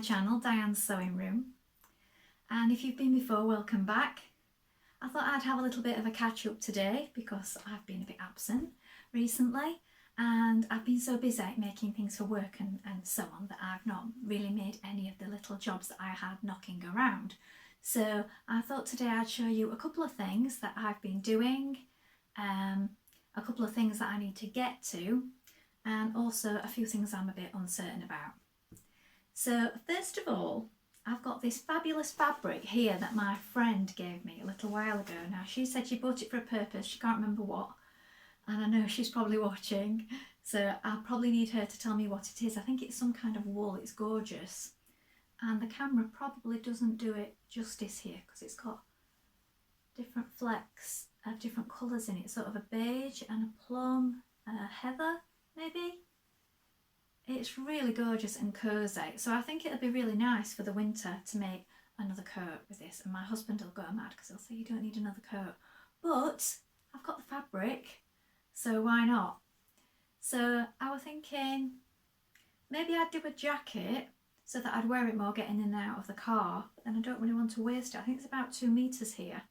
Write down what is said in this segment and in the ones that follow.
channel, Diane's Sewing Room, and if you've been before, welcome back. I thought I'd have a little bit of a catch up today because I've been a bit absent recently and I've been so busy making things for work and so on that I've not really made any of the little jobs that I had knocking around. So I thought today I'd show you a couple of things that I've been doing, a couple of things that I need to get to, and also a few things I'm a bit uncertain about. So first of all, I've got this fabulous fabric here that my friend gave me a little while ago. Now she said she bought it for a purpose, she can't remember what, and I know she's probably watching, so I'll probably need her to tell me what it is. I think it's some kind of wool, it's gorgeous, and the camera probably doesn't do it justice here because it's got different flecks of different colours in it, sort of a beige and a plum, heather maybe. It's really gorgeous and cosy, so I think it'll be really nice for the winter to make another coat with this, and my husband will go mad because he'll say you don't need another coat, but I've got the fabric, so why not? So I was thinking maybe I'd do a jacket so that I'd wear it more getting in and out of the car, but then I don't really want to waste it. I think it's about 2 meters here.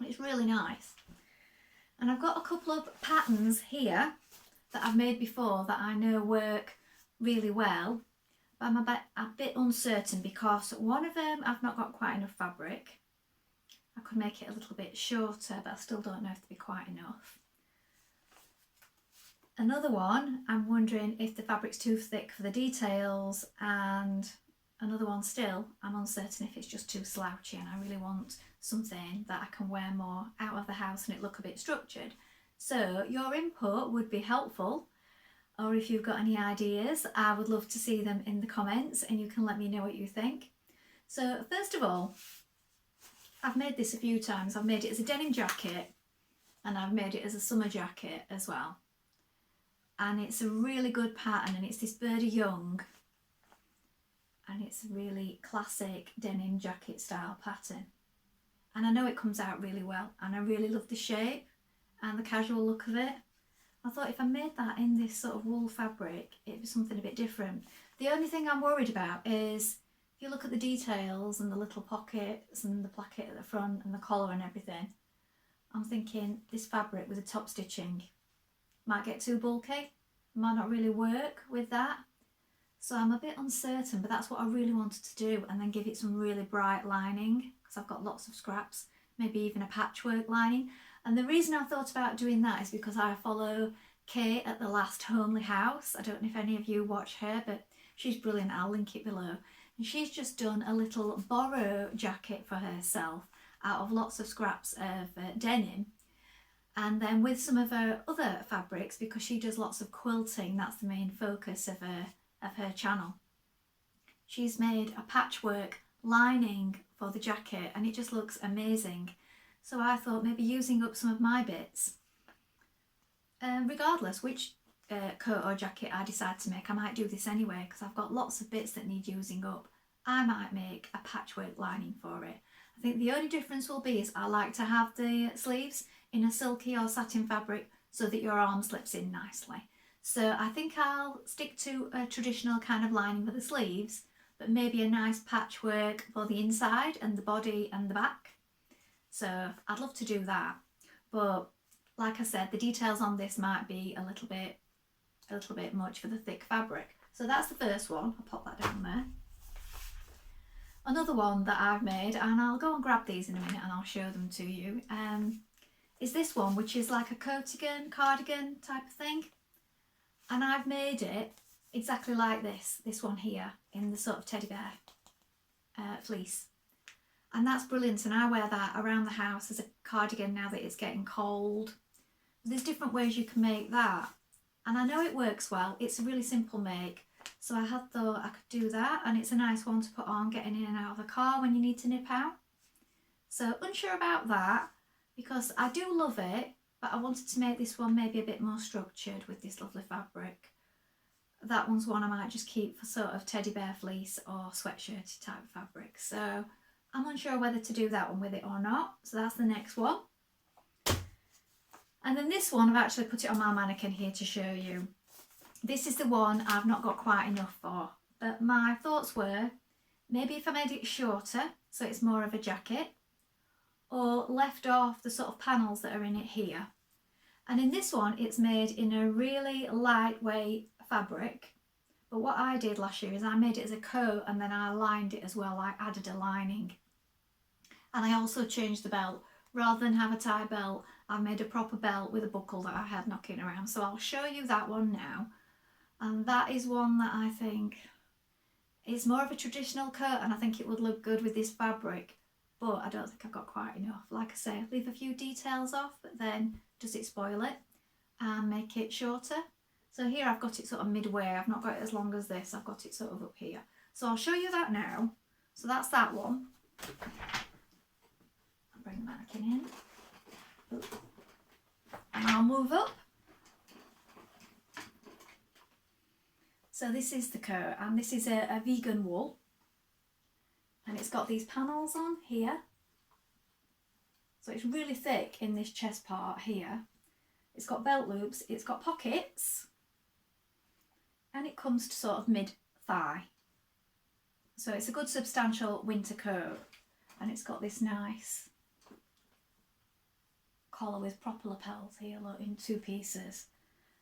It's really nice, and I've got a couple of patterns here that I've made before that I know work really well, but I'm a bit uncertain because one of them I've not got quite enough fabric. I could make it a little bit shorter, but I still don't know if it'll be quite enough. Another one, I'm wondering if the fabric's too thick for the details, and another one still, I'm uncertain if it's just too slouchy and I really want something that I can wear more out of the house and it look a bit structured. So your input would be helpful, or if you've got any ideas, I would love to see them in the comments and you can let me know what you think. So first of all, I've made this a few times. I've made it as a denim jacket and I've made it as a summer jacket as well. And it's a really good pattern, and it's this Birdie Young, and it's a really classic denim jacket style pattern. And I know it comes out really well, and I really love the shape and the casual look of it. I thought if I made that in this sort of wool fabric, it'd be something a bit different. The only thing I'm worried about is if you look at the details and the little pockets and the placket at the front and the collar and everything, I'm thinking this fabric with the top stitching might get too bulky, might not really work with that. So I'm a bit uncertain, but that's what I really wanted to do, and then give it some really bright lining because I've got lots of scraps, maybe even a patchwork lining. And the reason I thought about doing that is because I follow Kate at The Last Homely House. I don't know if any of you watch her, but she's brilliant. I'll link it below. And she's just done a little borrow jacket for herself out of lots of scraps of denim. And then with some of her other fabrics, because she does lots of quilting, that's the main focus of her channel. She's made a patchwork lining for the jacket and it just looks amazing. So I thought maybe using up some of my bits, regardless which coat or jacket I decide to make, I might do this anyway because I've got lots of bits that need using up. I might make a patchwork lining for it. I think the only difference will be is I like to have the sleeves in a silky or satin fabric so that your arm slips in nicely. So I think I'll stick to a traditional kind of lining for the sleeves, but maybe a nice patchwork for the inside and the body and the back. So I'd love to do that, but like I said, the details on this might be a little bit much for the thick fabric. So that's the first one. I'll pop that down there. Another one that I've made, and I'll go and grab these in a minute and I'll show them to you, is this one, which is like a coatigan, cardigan type of thing. And I've made it exactly like this one here, in the sort of teddy bear fleece. And that's brilliant, and I wear that around the house as a cardigan now that it's getting cold. There's different ways you can make that, and I know it works well. It's a really simple make, so I had thought I could do that, and it's a nice one to put on getting in and out of the car when you need to nip out. So unsure about that, because I do love it, but I wanted to make this one maybe a bit more structured with this lovely fabric. That one's one I might just keep for sort of teddy bear fleece or sweatshirty type of fabric. So I'm unsure whether to do that one with it or not. So that's the next one. And then this one, I've actually put it on my mannequin here to show you. This is the one I've not got quite enough for. But my thoughts were, maybe if I made it shorter, so it's more of a jacket, or left off the sort of panels that are in it here. And in this one, it's made in a really lightweight fabric. But what I did last year is I made it as a coat and then I lined it as well. I added a lining. And I also changed the belt. Rather than have a tie belt, I've made a proper belt with a buckle that I had knocking around. So I'll show you that one now. And that is one that I think is more of a traditional coat, and I think it would look good with this fabric. But I don't think I've got quite enough. Like I say, leave a few details off, but then does it spoil it and make it shorter? So here I've got it sort of midway. I've not got it as long as this. I've got it sort of up here. So I'll show you that now. So that's that one. I'll bring the mannequin in. And I'll move up. So this is the coat, and this is a vegan wool. And it's got these panels on here. So it's really thick in this chest part here. It's got belt loops, it's got pockets, and it comes to sort of mid-thigh. So it's a good substantial winter coat, and it's got this nice collar with proper lapels here, look, in 2 pieces.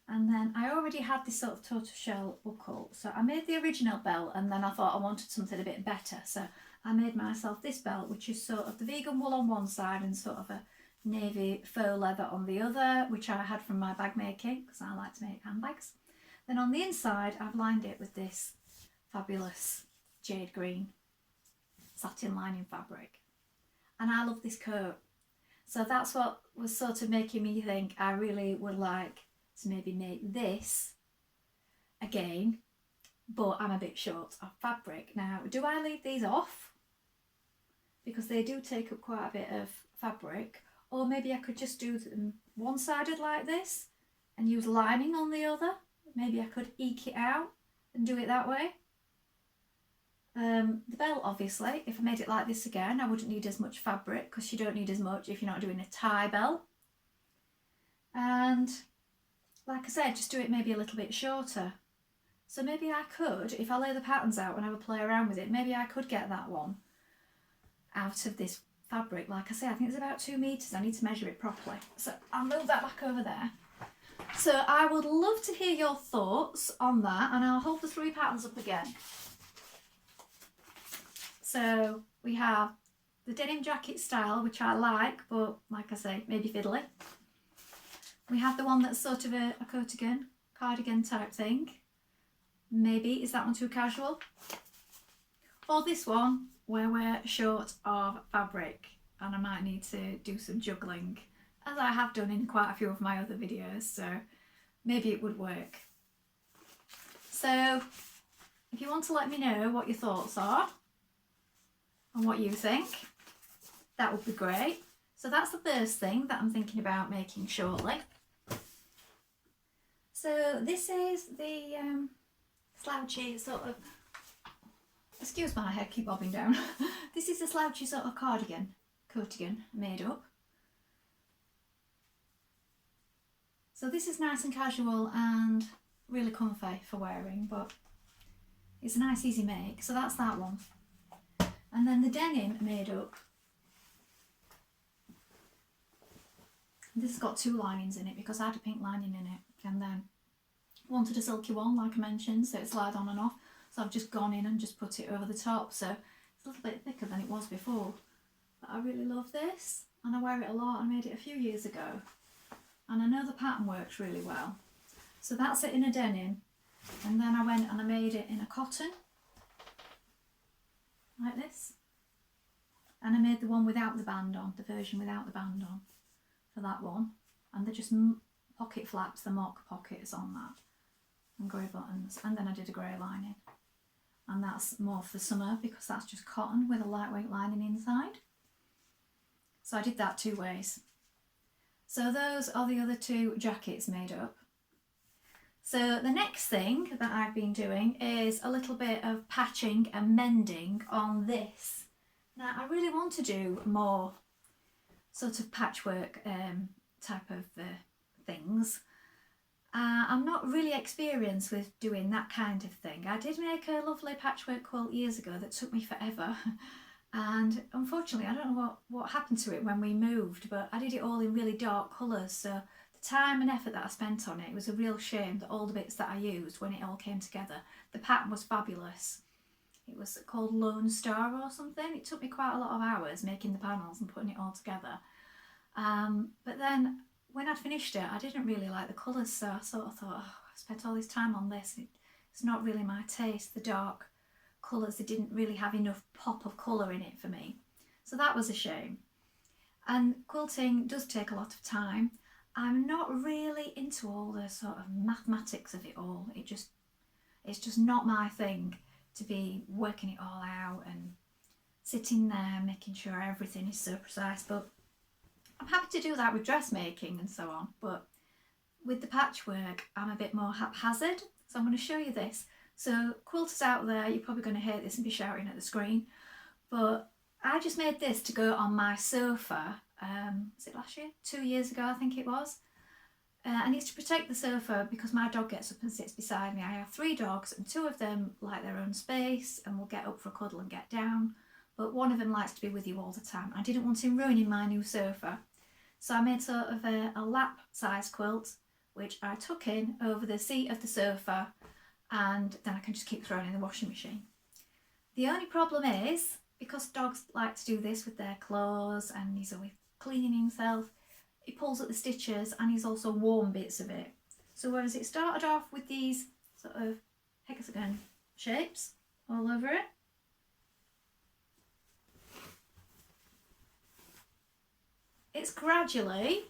And then I already had this sort of tortoiseshell buckle, so I made the original belt, and then I thought I wanted something a bit better, so I made myself this belt, which is sort of the vegan wool on one side and sort of a navy faux leather on the other, which I had from my bag making because I like to make handbags. Then on the inside I've lined it with this fabulous jade green satin lining fabric, and I love this coat. So that's what was sort of making me think I really would like to maybe make this again, but I'm a bit short of fabric. Now, do I leave these off? Because they do take up quite a bit of fabric, or maybe I could just do them one-sided like this and use lining on the other. Maybe I could eke it out and do it that way. The belt, obviously, if I made it like this again, I wouldn't need as much fabric, because you don't need as much if you're not doing a tie belt. And like I said, just do it maybe a little bit shorter. So maybe I could, if I lay the patterns out and have a play around with it, maybe I could get that one out of this fabric. Like I say, I think it's about 2 meters. I need to measure it properly. So I'll move that back over there. So I would love to hear your thoughts on that, and I'll hold the 3 patterns up again. So we have the denim jacket style, which I like, but like I say, maybe fiddly. We have the one that's sort of a cardigan type thing. Maybe, is that one too casual? Or this one, where we're short of fabric, and I might need to do some juggling, as I have done in quite a few of my other videos, so maybe it would work. So if you want to let me know what your thoughts are and what you think, that would be great. So that's the first thing that I'm thinking about making shortly. So this is the slouchy sort of, excuse my hair, keep bobbing down. This is a slouchy sort of coatigan made up. So this is nice and casual and really comfy for wearing, but it's a nice easy make. So that's that one. And then the denim made up. This has got 2 linings in it because I had a pink lining in it, and then wanted a silky one like I mentioned, so it slides on and off. So I've just gone in and just put it over the top, so it's a little bit thicker than it was before. But I really love this, and I wear it a lot. I made it a few years ago, and I know the pattern works really well. So that's it in a denim, and then I went and I made it in a cotton, like this. And I made the one without the band on, the version without the band on, for that one. And they're just pocket flaps, the mock pockets on that, and grey buttons. And then I did a grey lining, and that's more for the summer because that's just cotton with a lightweight lining inside. So I did that 2 ways. So those are the other 2 jackets made up. So the next thing that I've been doing is a little bit of patching and mending on this. Now I really want to do more sort of patchwork type of things. I'm not really experienced with doing that kind of thing. I did make a lovely patchwork quilt years ago that took me forever. And unfortunately, I don't know what happened to it when we moved, but I did it all in really dark colours. So the time and effort that I spent on it was a real shame that all the bits that I used when it all came together, the pattern was fabulous. It was called Lone Star or something. It took me quite a lot of hours making the panels and putting it all together. But then when I'd finished it, I didn't really like the colours, so I sort of thought, oh, I spent all this time on this. It's not really my taste. The dark colours, they didn't really have enough pop of colour in it for me. So that was a shame. And quilting does take a lot of time. I'm not really into all the sort of mathematics of it all. It's just not my thing to be working it all out and sitting there making sure everything is so precise. But I'm happy to do that with dressmaking and so on, but with the patchwork I'm a bit more haphazard. So I'm going to show you this. So quilters out there, you're probably going to hate this and be shouting at the screen, but I just made this to go on my sofa, was it last year? 2 years ago I think it was. And it's to protect the sofa because my dog gets up and sits beside me. I have 3 dogs and 2 of them like their own space and will get up for a cuddle and get down, but one of them likes to be with you all the time. I didn't want him ruining my new sofa. So I made sort of a lap size quilt, which I tuck in over the seat of the sofa, and then I can just keep throwing in the washing machine. The only problem is, because dogs like to do this with their claws and he's always cleaning himself, he pulls at the stitches and he's also worn bits of it. So whereas it started off with these sort of hexagon shapes all over it, it's gradually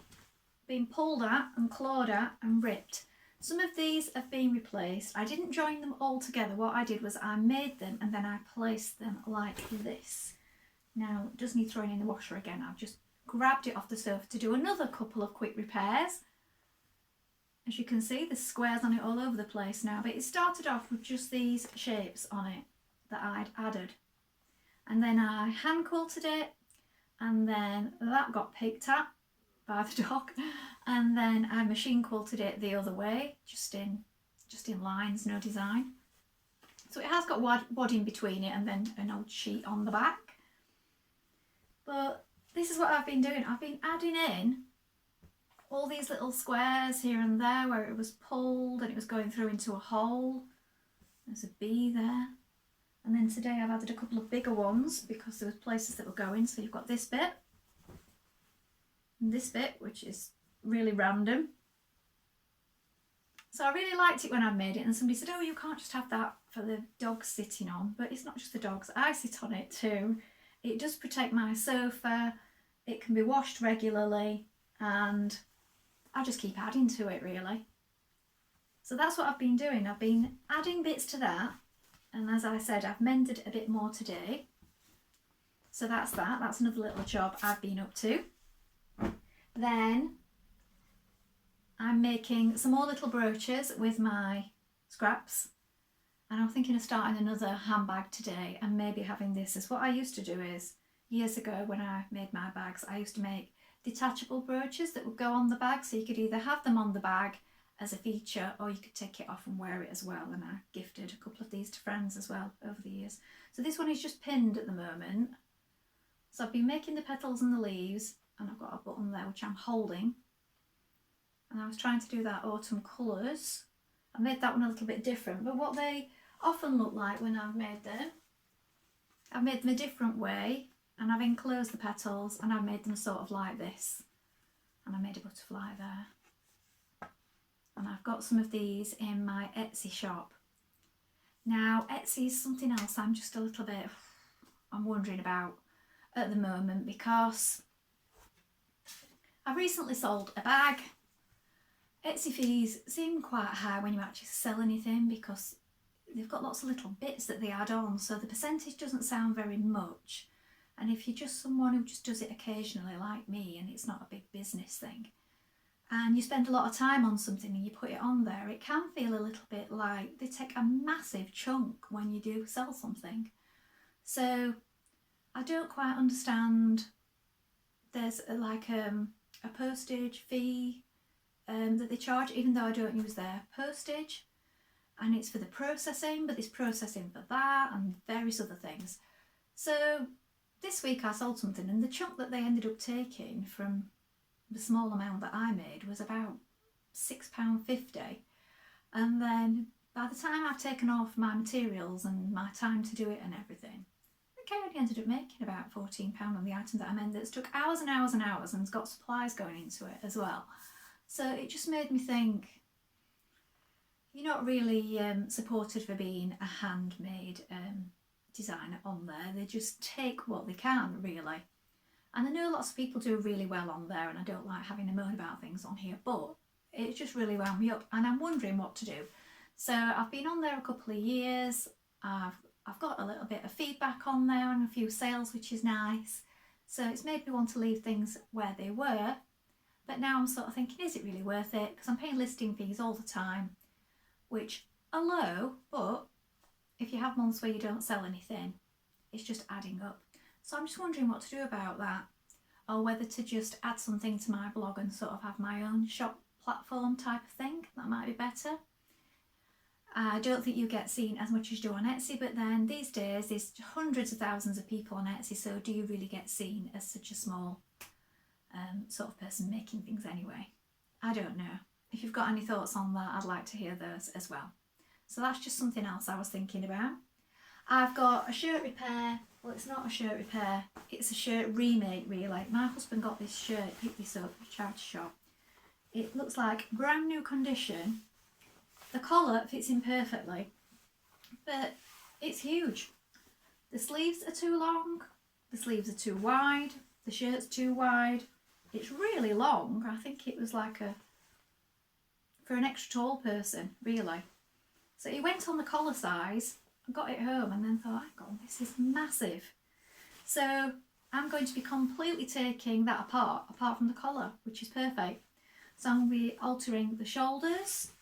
been pulled at and clawed at and ripped. Some of these have been replaced. I didn't join them all together. What I did was I made them and then I placed them like this. Now, it does need throwing in the washer again. I've just grabbed it off the sofa to do another couple of quick repairs. As you can see, there's squares on it all over the place now, but it started off with just these shapes on it that I'd added. And then I hand quilted it, and then that got picked at by the dog, and then I machine quilted it the other way, just in lines, no design. So it has got wadding between it and then an old sheet on the back. But this is what I've been doing. I've been adding in all these little squares here and there where it was pulled and it was going through into a hole. There's a bee there. And then today I've added a couple of bigger ones because there was places that were going. So you've got this bit and this bit, which is really random. So I really liked it when I made it, and somebody said, oh, you can't just have that for the dogs sitting on. But it's not just the dogs, I sit on it too. It does protect my sofa, it can be washed regularly, and I just keep adding to it really. So that's what I've been doing. I've been adding bits to that. And as I said, I've mended a bit more today. So that's another little job I've been up to. Then I'm making some more little brooches with my scraps. And I'm thinking of starting another handbag today and maybe having this as what I used to do is, years ago when I made my bags, I used to make detachable brooches that would go on the bag. So you could either have them on the bag as a feature, or you could take it off and wear it as well. And I gifted a couple of these to friends as well over the years. So this one is just pinned at the moment. So I've been making the petals and the leaves, and I've got a button there which I'm holding. And I was trying to do that autumn colours. I made that one a little bit different, but what they often look like when I've made them, I've made them a different way, and I've enclosed the petals and I've made them sort of like this. And I made a butterfly there. And I've got some of these in my Etsy shop. Now Etsy is something else I'm just a little bit, I'm wondering about at the moment, because I recently sold a bag. Etsy fees seem quite high when you actually sell anything because they've got lots of little bits that they add on, so the percentage doesn't sound very much. And if you're just someone who just does it occasionally like me and it's not a big business thing, and you spend a lot of time on something and you put it on there, it can feel a little bit like they take a massive chunk when you do sell something. So I don't quite understand. There's a postage fee, that they charge, even though I don't use their postage, and it's for the processing, but there's processing for that and various other things. So this week I sold something, and the chunk that they ended up taking from the small amount that I made was about £6.50, and then by the time I've taken off my materials and my time to do it and everything, I think I only ended up making about £14 on the item that I made. That's took hours and hours and hours, and it's got supplies going into it as well. So it just made me think, you're not really supported for being a handmade designer on there. They just take what they can, really. And I know lots of people do really well on there, and I don't like having a moan about things on here, but it just really wound me up, and I'm wondering what to do. So I've been on there a couple of years. I've got a little bit of feedback on there and a few sales, which is nice. So it's made me want to leave things where they were. But now I'm sort of thinking, is it really worth it? Because I'm paying listing fees all the time, which are low, but if you have months where you don't sell anything, it's just adding up. So I'm just wondering what to do about that, or whether to just add something to my blog and sort of have my own shop platform type of thing. That might be better. I don't think you get seen as much as you do on Etsy, but then these days there's hundreds of thousands of people on Etsy, so do you really get seen as such a small sort of person making things anyway? I don't know. If you've got any thoughts on that, I'd like to hear those as well. So that's just something else I was thinking about. I've got a shirt repair. Well, it's not a shirt repair, it's a shirt remake really. My husband got this shirt, picked this up at a charity shop. It looks like brand new condition. The collar fits in perfectly, but it's huge. The sleeves are too long, the sleeves are too wide, the shirt's too wide. It's really long. I think it was like for an extra tall person, really. So it went on the collar size. I got it home and then thought, hang on, this is massive. So I'm going to be completely taking that apart from the collar, which is perfect. So I'm going to be altering the shoulders,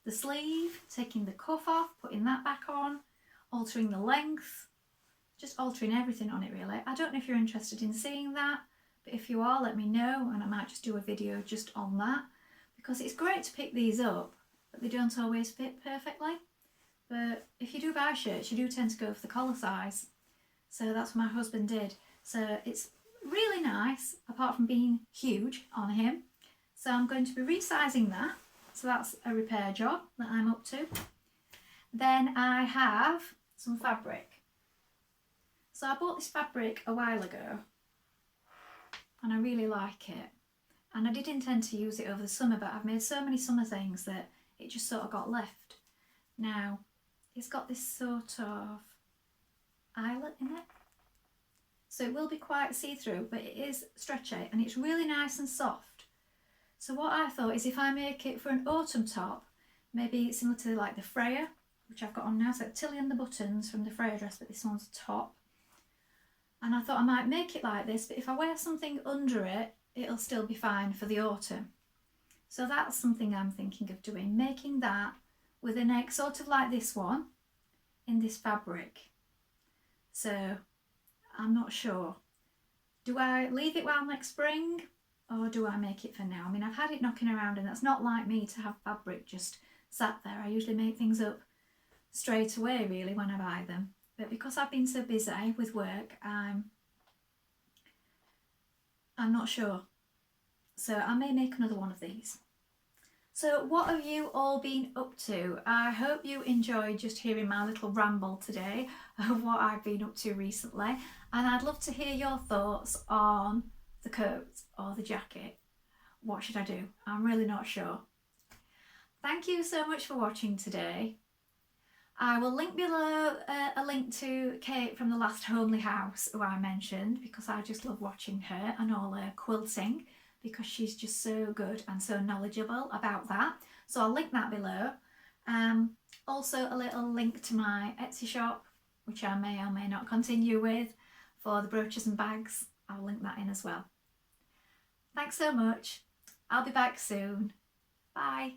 the sleeve, taking the cuff off, putting that back on, altering the length, just altering everything on it really. I don't know if you're interested in seeing that, but if you are, let me know, and I might just do a video just on that, because it's great to pick these up, but they don't always fit perfectly. But if you do buy shirts, you do tend to go for the collar size. So that's what my husband did. So it's really nice, apart from being huge on him. So I'm going to be resizing that. So that's a repair job that I'm up to. Then I have some fabric. So I bought this fabric a while ago, and I really like it. And I did intend to use it over the summer, but I've made so many summer things that it just sort of got left. Now, it's got this sort of eyelet in it, so it will be quite see-through, but it is stretchy and it's really nice and soft. So what I thought is, if I make it for an autumn top, maybe similar to like the Freya, which I've got on now, so Tilly and the buttons from the Freya dress, but this one's a top. And I thought I might make it like this, but if I wear something under it, it'll still be fine for the autumn. So that's something I'm thinking of doing, making that with a neck sort of like this one in this fabric. So I'm not sure. Do I leave it while next spring, or do I make it for now? I mean, I've had it knocking around, and that's not like me to have fabric just sat there. I usually make things up straight away really when I buy them. But because I've been so busy with work, I'm not sure. So I may make another one of these. So what have you all been up to? I hope you enjoyed just hearing my little ramble today of what I've been up to recently. And I'd love to hear your thoughts on the coat or the jacket. What should I do? I'm really not sure. Thank you so much for watching today. I will link below a link to Kate from the last Homely House, who I mentioned, because I just love watching her and all her quilting, because she's just so good and so knowledgeable about that. So I'll link that below. Also a little link to my Etsy shop, which I may or may not continue with, for the brooches and bags. I'll link that in as well. Thanks so much. I'll be back soon. Bye.